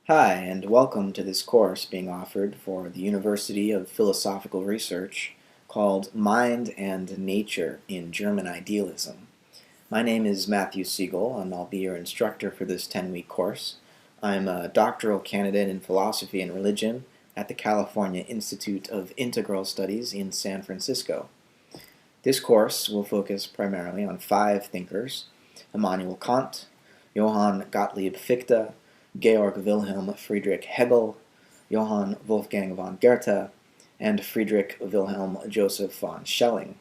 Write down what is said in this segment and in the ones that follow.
Hi, and welcome to this course being offered for the University of Philosophical Research called Mind and Nature in German Idealism. My name is Matthew Segall, and I'll be your instructor for this 10-week course. I'm a doctoral candidate in philosophy and religion at the California Institute of Integral Studies in San Francisco. This course will focus primarily on 5 thinkers: Immanuel Kant, Johann Gottlieb Fichte, Georg Wilhelm Friedrich Hegel, Johann Wolfgang von Goethe, and Friedrich Wilhelm Joseph von Schelling.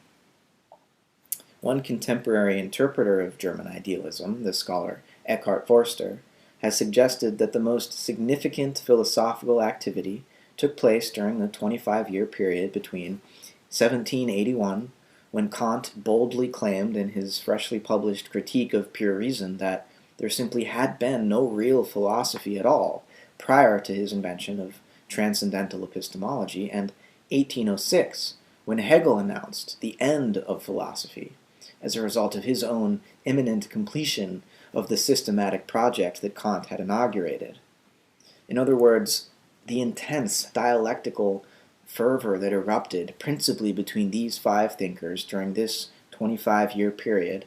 One contemporary interpreter of German idealism, the scholar Eckhart Forster, has suggested that the most significant philosophical activity took place during the 25-year period between 1781, when Kant boldly claimed in his freshly published Critique of Pure Reason that there simply had been no real philosophy at all prior to his invention of transcendental epistemology, and 1806, when Hegel announced the end of philosophy as a result of his own imminent completion of the systematic project that Kant had inaugurated. In other words, the intense dialectical fervor that erupted principally between these 5 thinkers during this 25-year period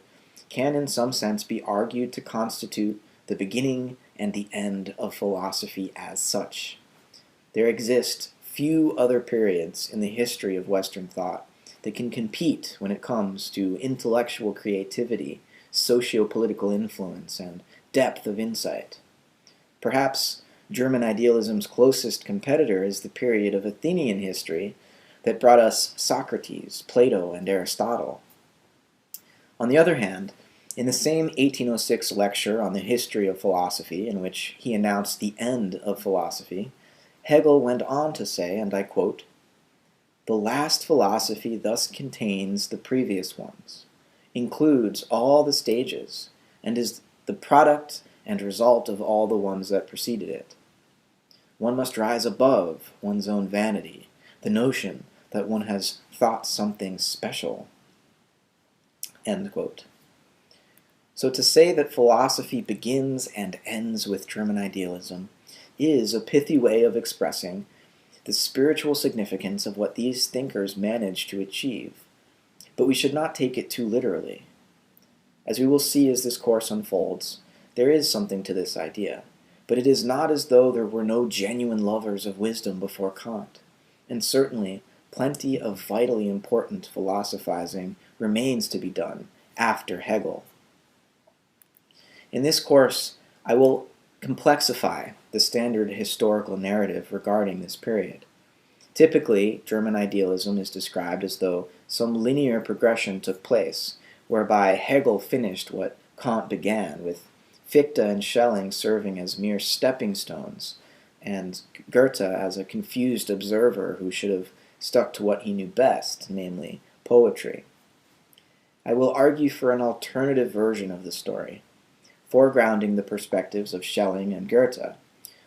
can in some sense be argued to constitute the beginning and the end of philosophy as such. There exist few other periods in the history of Western thought that can compete when it comes to intellectual creativity, socio-political influence, and depth of insight. Perhaps German idealism's closest competitor is the period of Athenian history that brought us Socrates, Plato, and Aristotle. On the other hand, in the same 1806 lecture on the history of philosophy, in which he announced the end of philosophy, Hegel went on to say, and I quote, "The last philosophy thus contains the previous ones, includes all the stages, and is the product and result of all the ones that preceded it. One must rise above one's own vanity, the notion that one has thought something special." End quote. So to say that philosophy begins and ends with German idealism is a pithy way of expressing the spiritual significance of what these thinkers managed to achieve. But we should not take it too literally. As we will see as this course unfolds, there is something to this idea, but it is not as though there were no genuine lovers of wisdom before Kant, and certainly plenty of vitally important philosophizing remains to be done after Hegel. In this course, I will complexify the standard historical narrative regarding this period. Typically, German idealism is described as though some linear progression took place, whereby Hegel finished what Kant began, with Fichte and Schelling serving as mere stepping stones, and Goethe as a confused observer who should have stuck to what he knew best, namely poetry. I will argue for an alternative version of the story, foregrounding the perspectives of Schelling and Goethe,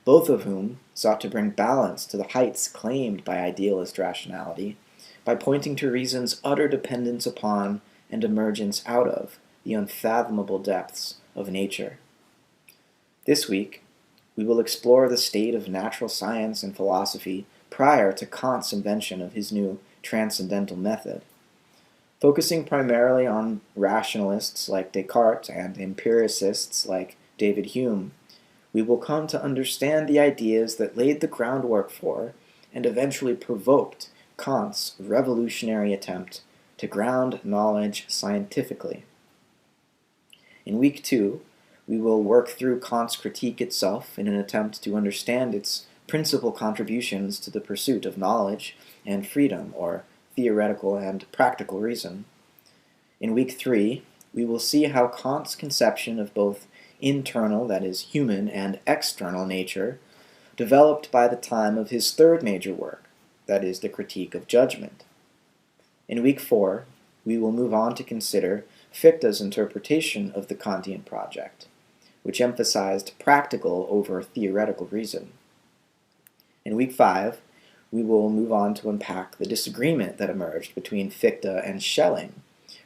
both of whom sought to bring balance to the heights claimed by idealist rationality by pointing to reason's utter dependence upon and emergence out of the unfathomable depths of nature. This week, we will explore the state of natural science and philosophy prior to Kant's invention of his new transcendental method, focusing primarily on rationalists like Descartes and empiricists like David Hume. We will come to understand the ideas that laid the groundwork for and eventually provoked Kant's revolutionary attempt to ground knowledge scientifically. In week 2, we will work through Kant's critique itself in an attempt to understand its principal contributions to the pursuit of knowledge and freedom, or theoretical and practical reason. In week 3, we will see how Kant's conception of both internal, that is, human, and external nature developed by the time of his third major work, that is, the Critique of Judgment. In week 4, we will move on to consider Fichte's interpretation of the Kantian project, which emphasized practical over theoretical reason. In week 5, we will move on to unpack the disagreement that emerged between Fichte and Schelling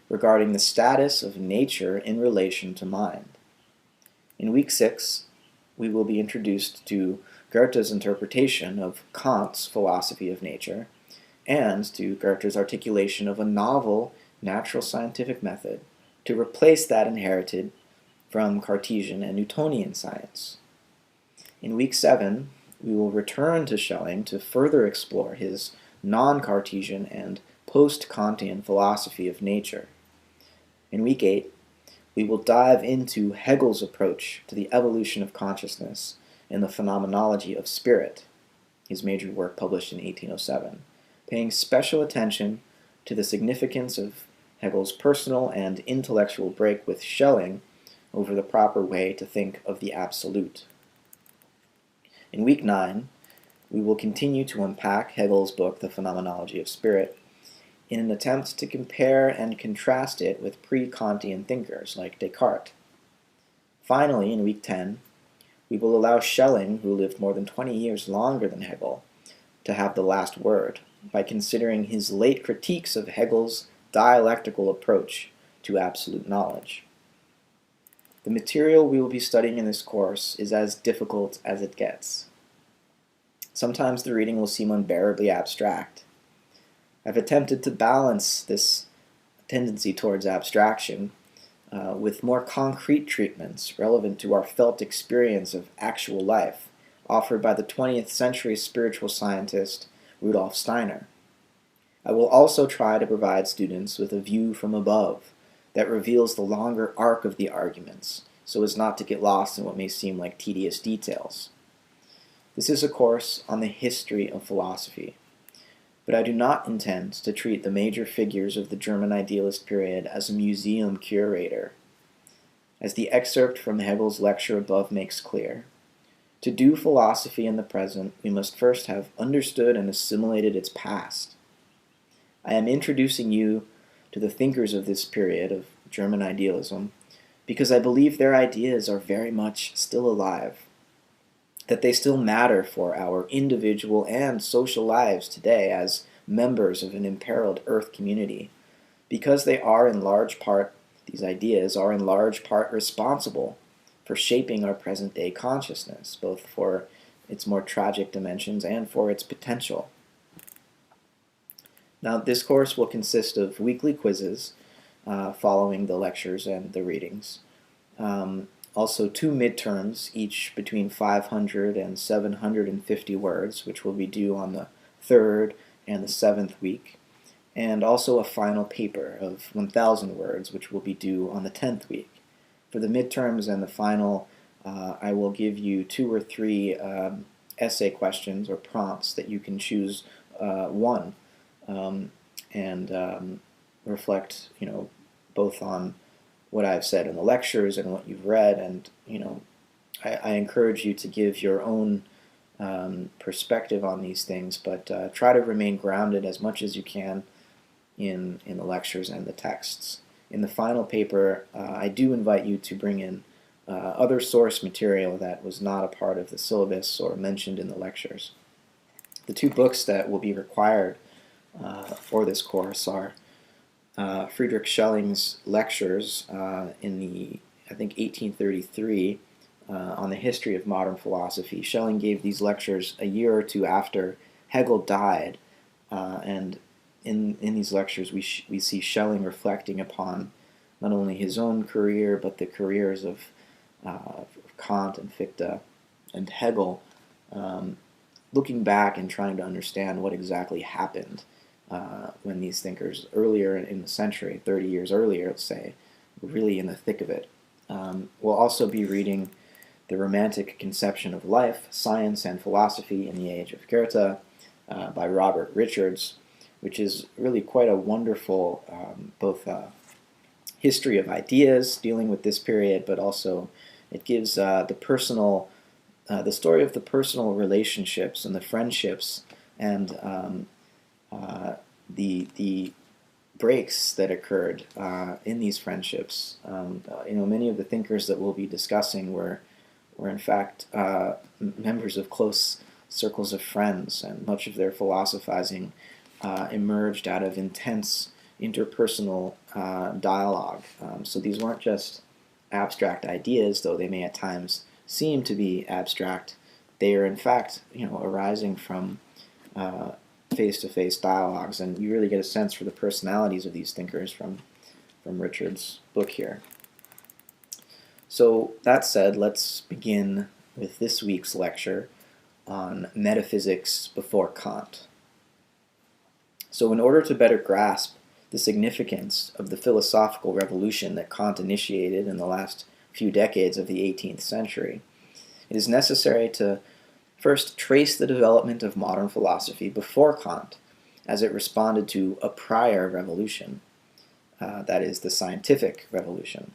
regarding the status of nature in relation to mind. In week 6, we will be introduced to Goethe's interpretation of Kant's philosophy of nature, and to Goethe's articulation of a novel natural scientific method to replace that inherited from Cartesian and Newtonian science. In week 7, we will return to Schelling to further explore his non-Cartesian and post-Kantian philosophy of nature. In week 8, we will dive into Hegel's approach to the evolution of consciousness and the phenomenology of spirit, his major work published in 1807, paying special attention to the significance of Hegel's personal and intellectual break with Schelling over the proper way to think of the absolute. In week 9, we will continue to unpack Hegel's book, The Phenomenology of Spirit, in an attempt to compare and contrast it with pre-Kantian thinkers like Descartes. Finally, in week 10, we will allow Schelling, who lived more than 20 years longer than Hegel, to have the last word by considering his late critiques of Hegel's dialectical approach to absolute knowledge. The material we will be studying in this course is as difficult as it gets. Sometimes the reading will seem unbearably abstract. I've attempted to balance this tendency towards abstraction with more concrete treatments relevant to our felt experience of actual life, offered by the 20th century spiritual scientist Rudolf Steiner. I will also try to provide students with a view from above that reveals the longer arc of the arguments, so as not to get lost in what may seem like tedious details. This is a course on the history of philosophy, but I do not intend to treat the major figures of the German idealist period as a museum curator. As the excerpt from Hegel's lecture above makes clear, to do philosophy in the present, we must first have understood and assimilated its past. I am introducing you to the thinkers of this period of German idealism because I believe their ideas are very much still alive, that they still matter for our individual and social lives today as members of an imperiled Earth community, because they are in large part, these ideas are in large part responsible for shaping our present-day consciousness, both for its more tragic dimensions and for its potential. Now, this course will consist of weekly quizzes following the lectures and the readings. Also 2 midterms, each between 500 and 750 words, which will be due on the 3rd and the 7th week, and also a final paper of 1,000 words, which will be due on the 10th week. For the midterms and the final, I will give you 2 or 3 essay questions or prompts that you can choose one and reflect, both on what I've said in the lectures and what you've read, and I encourage you to give your own perspective on these things, but try to remain grounded as much as you can in the lectures and the texts. In the final paper, I do invite you to bring in other source material that was not a part of the syllabus or mentioned in the lectures. The 2 books that will be required for this course are Friedrich Schelling's lectures in the, I think, 1833 on the history of modern philosophy. Schelling gave these lectures a year or 2 after Hegel died, and in these lectures we see Schelling reflecting upon not only his own career but the careers of Kant and Fichte and Hegel, looking back and trying to understand what exactly happened when these thinkers earlier in the century, 30 years earlier, let's say, were really in the thick of it. We'll also be reading The Romantic Conception of Life, Science and Philosophy in the Age of Goethe by Robert Richards, which is really quite a wonderful both history of ideas dealing with this period, but also it gives the story of the personal relationships and the friendships and the breaks that occurred in these friendships. Many of the thinkers that we'll be discussing were in fact members of close circles of friends, and much of their philosophizing emerged out of intense interpersonal dialogue. So these weren't just abstract ideas, though they may at times seem to be abstract, they are in fact, arising from face-to-face dialogues, and you really get a sense for the personalities of these thinkers from Richard's book here. So that said, let's begin with this week's lecture on metaphysics before Kant. So in order to better grasp the significance of the philosophical revolution that Kant initiated in the last few decades of the 18th century, it is necessary to first trace the development of modern philosophy before Kant as it responded to a prior revolution, that is, the scientific revolution.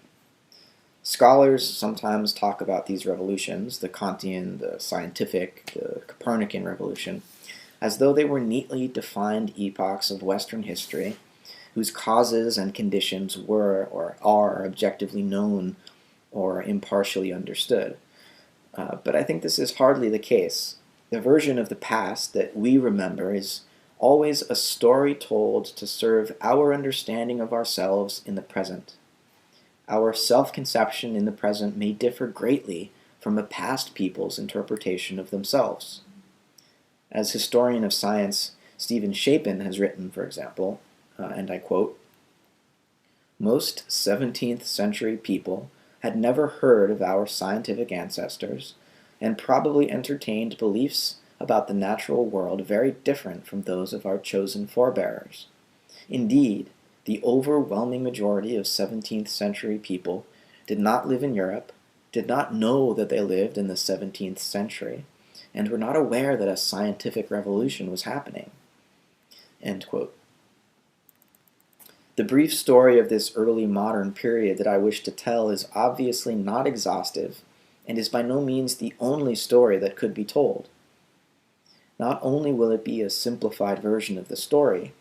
Scholars sometimes talk about these revolutions, the Kantian, the scientific, the Copernican revolution, as though they were neatly defined epochs of Western history whose causes and conditions were or are objectively known or impartially understood. But I think this is hardly the case. The version of the past that we remember is always a story told to serve our understanding of ourselves in the present. Our self-conception in the present may differ greatly from a past people's interpretation of themselves. As historian of science Stephen Shapin has written, for example, and I quote, "Most 17th century people had never heard of our scientific ancestors and probably entertained beliefs about the natural world very different from those of our chosen forebears. Indeed, the overwhelming majority of 17th century people did not live in Europe, did not know that they lived in the 17th century, and were not aware that a scientific revolution was happening." End quote. The brief story of this early modern period that I wish to tell is obviously not exhaustive and is by no means the only story that could be told. Not only will it be a simplified version of the story,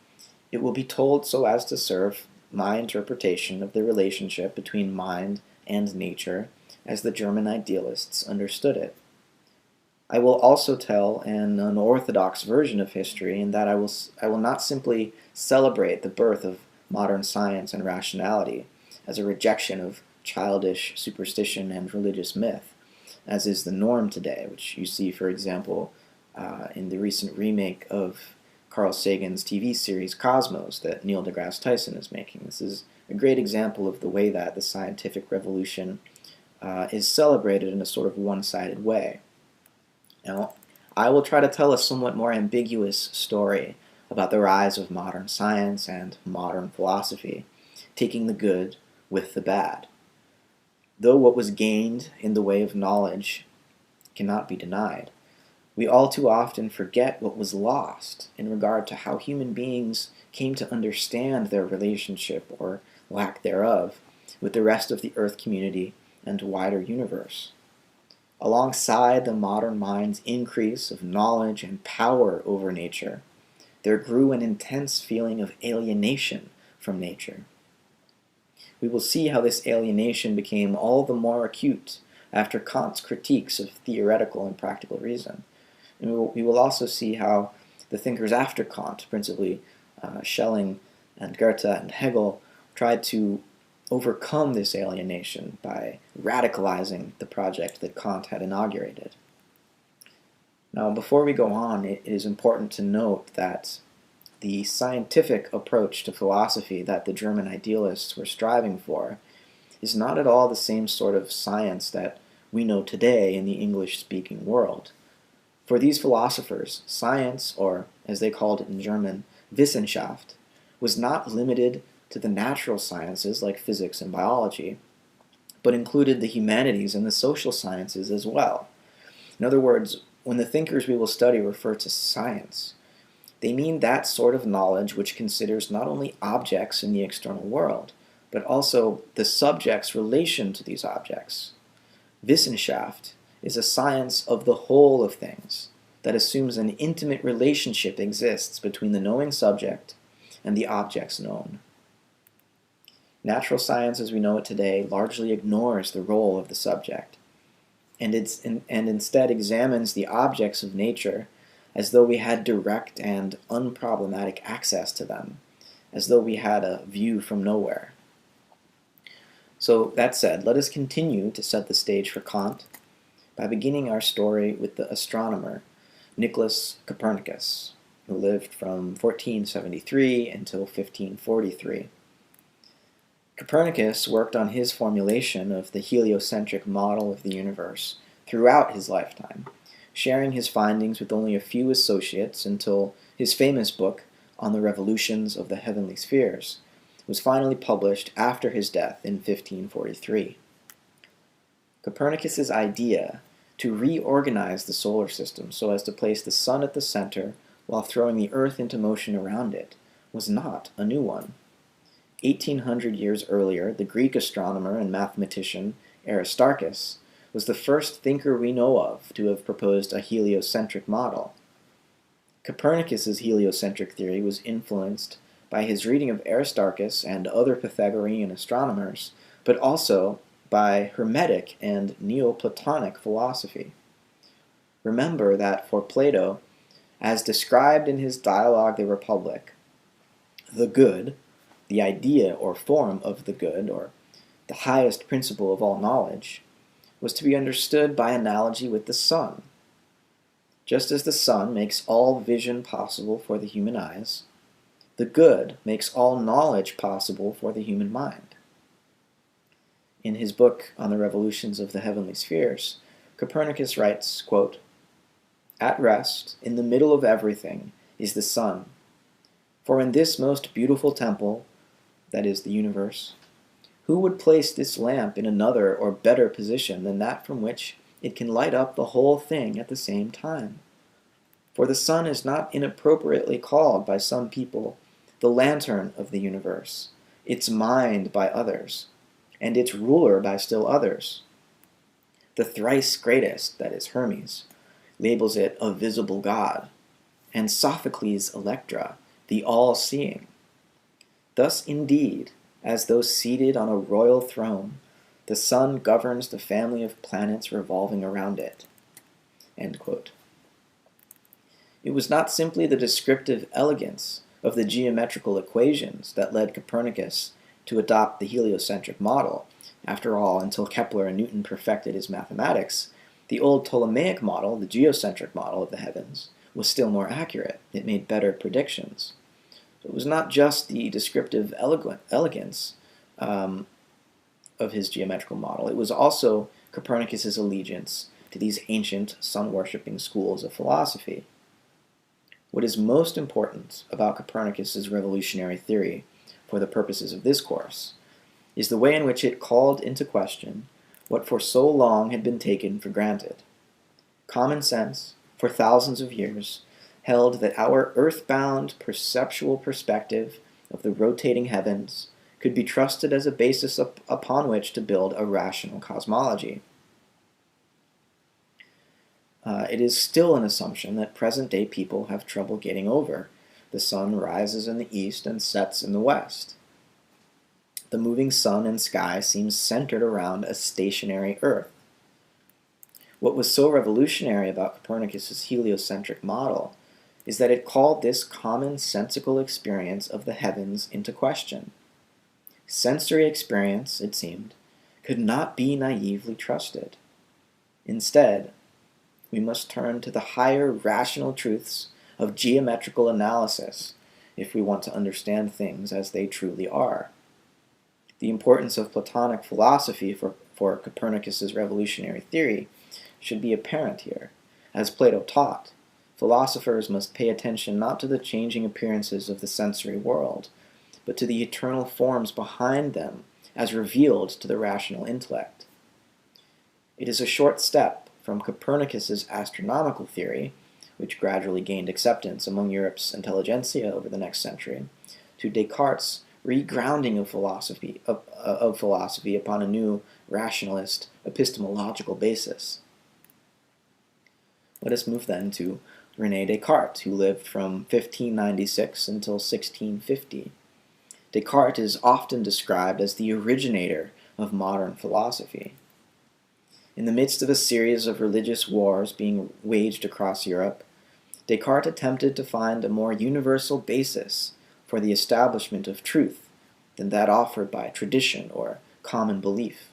it will be told so as to serve my interpretation of the relationship between mind and nature as the German idealists understood it. I will also tell an unorthodox version of history in that I will not simply celebrate the birth of modern science and rationality as a rejection of childish superstition and religious myth, as is the norm today, which you see, for example, in the recent remake of Carl Sagan's TV series Cosmos that Neil deGrasse Tyson is making. This is a great example of the way that the scientific revolution is celebrated in a sort of one-sided way. Now, I will try to tell a somewhat more ambiguous story about the rise of modern science and modern philosophy, taking the good with the bad. Though what was gained in the way of knowledge cannot be denied, we all too often forget what was lost in regard to how human beings came to understand their relationship, or lack thereof, with the rest of the Earth community and wider universe. Alongside the modern mind's increase of knowledge and power over nature, there grew an intense feeling of alienation from nature. We will see how this alienation became all the more acute after Kant's critiques of theoretical and practical reason. And we will also see how the thinkers after Kant, principally Schelling and Goethe and Hegel, tried to overcome this alienation by radicalizing the project that Kant had inaugurated. Now, before we go on, it is important to note that the scientific approach to philosophy that the German idealists were striving for is not at all the same sort of science that we know today in the English-speaking world. For these philosophers, science, or as they called it in German, Wissenschaft, was not limited to the natural sciences like physics and biology, but included the humanities and the social sciences as well. In other words, when the thinkers we will study refer to science, they mean that sort of knowledge which considers not only objects in the external world, but also the subject's relation to these objects. Wissenschaft is a science of the whole of things that assumes an intimate relationship exists between the knowing subject and the objects known. Natural science as we know it today largely ignores the role of the subject, and instead examines the objects of nature as though we had direct and unproblematic access to them, as though we had a view from nowhere. So that said, let us continue to set the stage for Kant. by beginning our story with the astronomer Nicholas Copernicus, who lived from 1473 until 1543. Copernicus worked on his formulation of the heliocentric model of the universe throughout his lifetime, sharing his findings with only a few associates until his famous book on the revolutions of the heavenly spheres was finally published after his death in 1543. Copernicus's idea to reorganize the solar system so as to place the sun at the center while throwing the earth into motion around it was not a new one. 1800 years earlier, the Greek astronomer and mathematician Aristarchus was the first thinker we know of to have proposed a heliocentric model. Copernicus's heliocentric theory was influenced by his reading of Aristarchus and other Pythagorean astronomers, but also by Hermetic and Neoplatonic philosophy. Remember that for Plato, as described in his Dialogue the Republic, the good, the idea or form of the good, or the highest principle of all knowledge, was to be understood by analogy with the sun. Just as the sun makes all vision possible for the human eyes, the good makes all knowledge possible for the human mind. In his book on the revolutions of the heavenly spheres, Copernicus writes, quote, "At rest, in the middle of everything, is the sun. For in this most beautiful temple, that is the universe, who would place this lamp in another or better position than that from which it can light up the whole thing at the same time? For the sun is not inappropriately called by some people the lantern of the universe, its mind by others, and its ruler by still others. The thrice greatest, that is Hermes, labels it a visible god, and Sophocles' Electra, the all-seeing. Thus, indeed, as though seated on a royal throne, the sun governs the family of planets revolving around it." End quote. It was not simply the descriptive elegance of the geometrical equations that led Copernicus to adopt the heliocentric model. After all, until Kepler and Newton perfected his mathematics, the old Ptolemaic model, the geocentric model of the heavens, was still more accurate. It made better predictions. So it was not just the descriptive elegance of his geometrical model. It was also Copernicus's allegiance to these ancient sun-worshipping schools of philosophy. What is most important about Copernicus's revolutionary theory, for the purposes of this course, is the way in which it called into question what for so long had been taken for granted. Common sense, for thousands of years, held that our earthbound perceptual perspective of the rotating heavens could be trusted as a basis upon which to build a rational cosmology. It is still an assumption that present-day people have trouble getting over. The sun rises in the east and sets in the west. The moving sun and sky seems centered around a stationary earth. What was so revolutionary about Copernicus's heliocentric model is that it called this commonsensical experience of the heavens into question. Sensory experience, it seemed, could not be naively trusted. Instead, we must turn to the higher rational truths of geometrical analysis if we want to understand things as they truly are. The importance of Platonic philosophy for Copernicus's revolutionary theory should be apparent here. As Plato taught, philosophers must pay attention not to the changing appearances of the sensory world, but to the eternal forms behind them as revealed to the rational intellect. It is a short step from Copernicus's astronomical theory, which gradually gained acceptance among Europe's intelligentsia over the next century, to Descartes' regrounding of philosophy upon a new rationalist epistemological basis. Let us move then to René Descartes, who lived from 1596 until 1650. Descartes is often described as the originator of modern philosophy. In the midst of a series of religious wars being waged across Europe, Descartes attempted to find a more universal basis for the establishment of truth than that offered by tradition or common belief.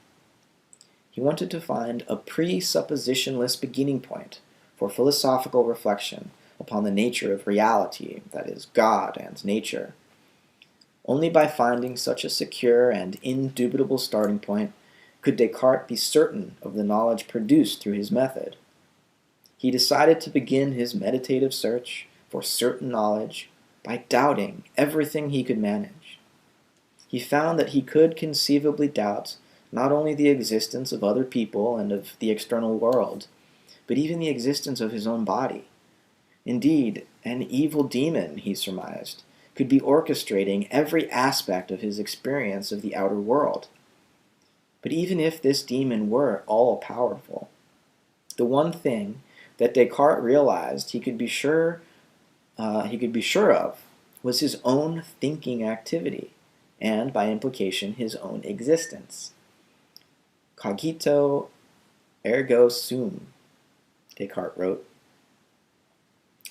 He wanted to find a presuppositionless beginning point for philosophical reflection upon the nature of reality, that is, God and nature. Only by finding such a secure and indubitable starting point could Descartes be certain of the knowledge produced through his method. He decided to begin his meditative search for certain knowledge by doubting everything he could manage. He found that he could conceivably doubt not only the existence of other people and of the external world, but even the existence of his own body. Indeed, an evil demon, he surmised, could be orchestrating every aspect of his experience of the outer world. But even if this demon were all-powerful, the one thing that Descartes realized he could be sure of was his own thinking activity, and by implication his own existence. Cogito ergo sum, Descartes wrote.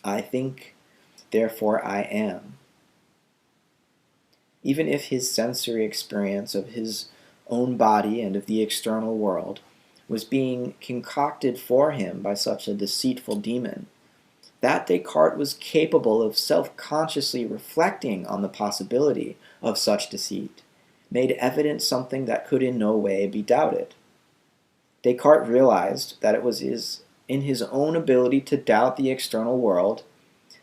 I think, therefore I am. Even if his sensory experience of his own body and of the external world was being concocted for him by such a deceitful demon, that Descartes was capable of self-consciously reflecting on the possibility of such deceit made evident something that could in no way be doubted. Descartes realized that it was in his own ability to doubt the external world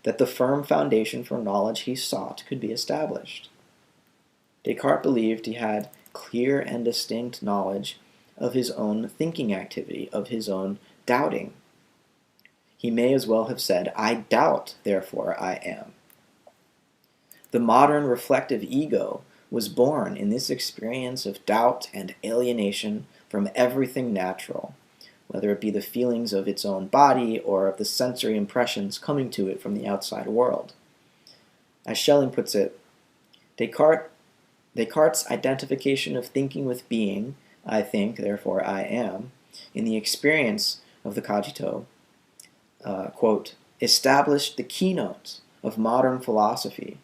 that the firm foundation for knowledge he sought could be established. Descartes believed he had clear and distinct knowledge of his own thinking activity, of his own doubting. He may as well have said, I doubt, therefore I am. The modern reflective ego was born in this experience of doubt and alienation from everything natural, whether it be the feelings of its own body or of the sensory impressions coming to it from the outside world. As Schelling puts it, Descartes' identification of thinking with being, I think, therefore I am, in the experience of the cogito, quote, established the keynote of modern philosophy,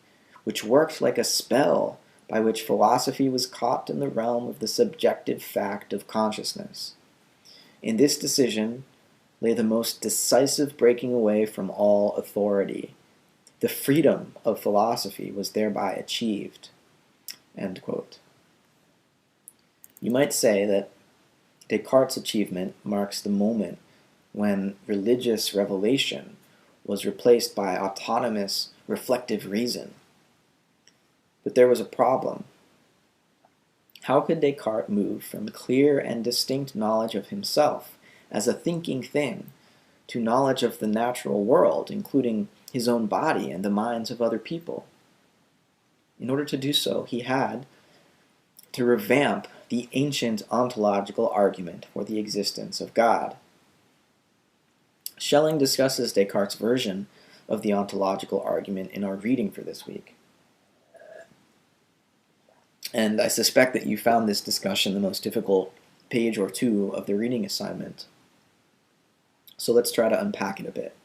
which worked like a spell by which philosophy was caught in the realm of the subjective fact of consciousness. In this decision lay the most decisive breaking away from all authority. The freedom of philosophy was thereby achieved. End quote. You might say that Descartes' achievement marks the moment when religious revelation was replaced by autonomous, reflective reason. But there was a problem. How could Descartes move from clear and distinct knowledge of himself as a thinking thing to knowledge of the natural world, including his own body and the minds of other people? In order to do so, he had to revamp the ancient ontological argument for the existence of God. Schelling discusses Descartes' version of the ontological argument in our reading for this week. And I suspect that you found this discussion the most difficult page or two of the reading assignment. So let's try to unpack it a bit.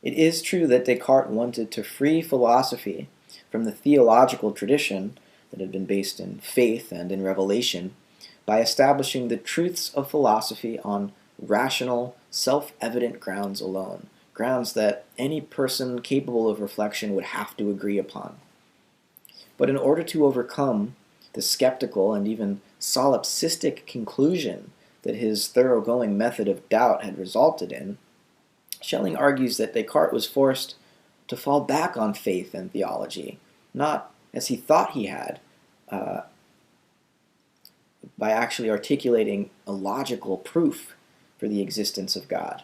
It is true that Descartes wanted to free philosophy from the theological tradition that had been based in faith and in revelation by establishing the truths of philosophy on rational, self-evident grounds alone, grounds that any person capable of reflection would have to agree upon. But in order to overcome the skeptical and even solipsistic conclusion that his thoroughgoing method of doubt had resulted in, Schelling argues that Descartes was forced to fall back on faith and theology, not as he thought he had, by actually articulating a logical proof for the existence of God.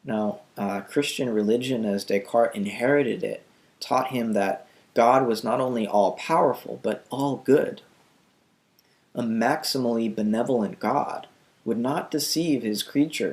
Now, Christian religion, as Descartes inherited it, taught him that God was not only all-powerful, but all-good. A maximally benevolent God would not deceive his creatures